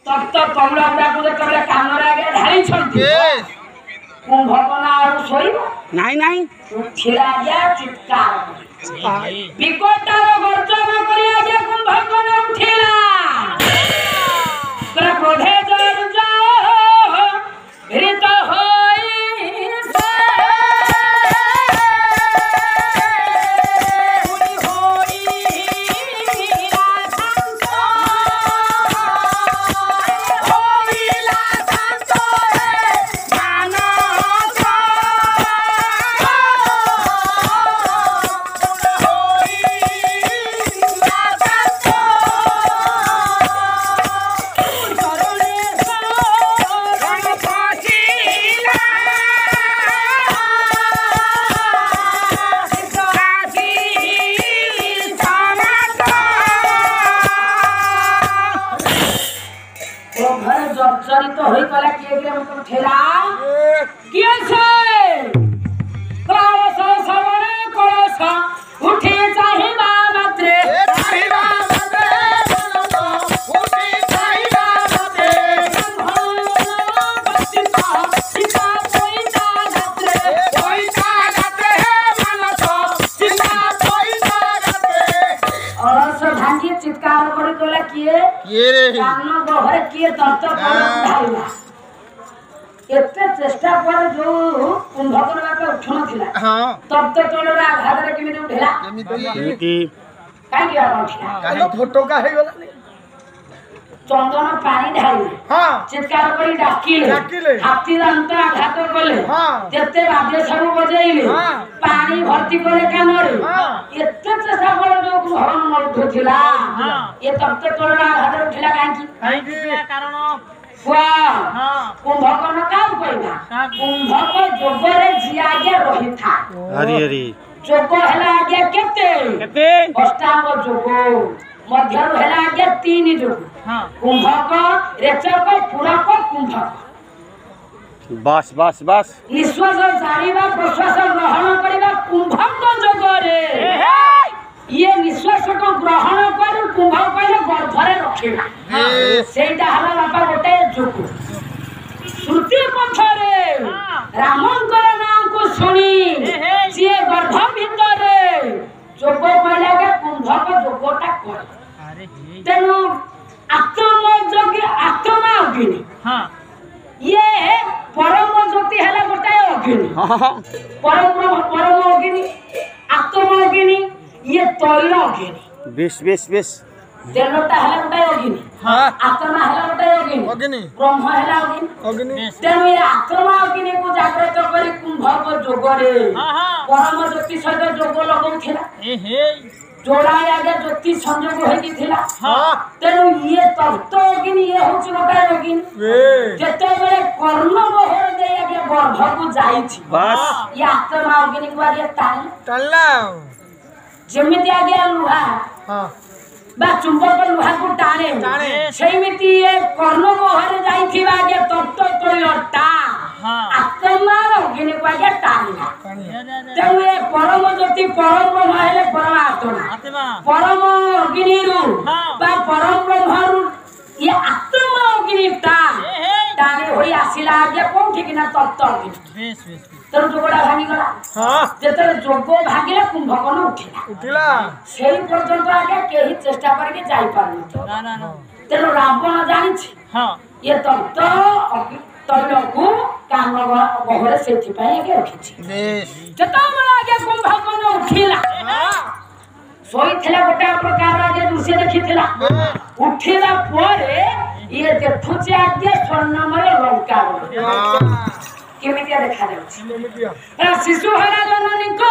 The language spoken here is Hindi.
तब तो कमला गुड़ाक जो कामरे आगे ढाई कुंभकर्ण और शोब ना उठिला गया चित्कार विकटार गर्जना करी आगे कुंभकर्ण उठिला क्रोधे जर जाओ हृत जर्जरित होई कला किए के मतलब ठेला किए से क्लास सवने कलश उठी चाहिबा मात्रे चाहिबा मात्रे उठी चाहिबा मात्रे सीता सीता कोइता गात्रे हे मानस सीता कोइता गात्रे और सब भांगी चित्कार करे कला किए रे कान गोहर किए तंत ढाइला एते चेष्टा पर जो कुंभकर्ण बापे उठ नथिला हां तब तो तोलरा आघात रे केमिति उठेला केमिति काई किया उठिला काई फोटो का हे गला चंदन पानी ढाइले हां चित्कार करी डाकिले हाथी दांत आघात कले हां जते बाद्य सब बजेइले हां पानी भर्ती करे कानरे हां एते चेष्टा पर जो कुंभकर्ण न उठिला हां ये तब तो तोलरा आघात रे उठिला काई की कारण कुंभकर्ण काम करबा कुंभक जोगरे जियागे रही था हरि हरि जोग हला आगे केते अष्टांग जोग मध्य हला आगे 3 जोग कुंभक रेचक पुरक कुंभक बस बस बस निश्वास जानिबा प्रश्वास ग्रहण करबा कुंभक जोगरे ये निश्वास को ग्रहण कर कुंभक कहले गर्भरे रखिबा सेटा हला बापा गोटे जोग श्रुति पथरे रामंकर नाम को सुनी से गर्भ भितरे जोग कहला के कुंभक जोगटा कर तेनु आत्मयोगी आत्मा अग्नि ये परम ज्योति हला गोटे अग्नि परम अग्नि आत्मा अग्नि ये तैल अग्नि बेस तेलटा हला गोटे अग्नि आत्मा हला गोटे अग्नि ब्रह्म हला अग्नि तेनु ये आत्मा अग्नि को जागृत करी कुंभक जोगरे परम ज्योति सहित जोग लगौथिला जोड़ा आगे ज्योति संयोग होई थिला तेनु ये तत्व अग्नि ये होची गोटे अग्नि जते बेले कर्म मोहर दे आगे गर्भ को जाई छी बस ये आत्मा अग्नि को आगे टालला जेमिति आगे लुहा बा चुंबक लुहा को टाणे सेमिति ये कर्ण मोहर जाई थिबा आगे तत्व तोयटा आत्मा अग्नि को आगे टाणला तेनु ये परम ज्योति परम ब्रह्म हेले परमात्मा परम अग्नि रु बा परम ब्रह्म रु ये आत्मा अग्नि टाणे होई आसिला आगे कोन ठिकना तत्व अग्नि तेनु जोगडा भांगी गला जेतरे जोग भागिला कुंभकर्ण उठिला सेही पर्यंत आगे केही चेष्टा करके जाई पारनु ना तेनु रावण जानि ये तत्व तैलकु कान गहरे सेथि पय आगे रखिछि जता आगे कुंभकर्ण उठिला सोईथिला गोटा प्रकार आगे दृश्य देखिथिला उठिला परे ये देखुछि आगे स्वर्णमय लंका केमितिया देखा जाउछि शिशु हरा जननी को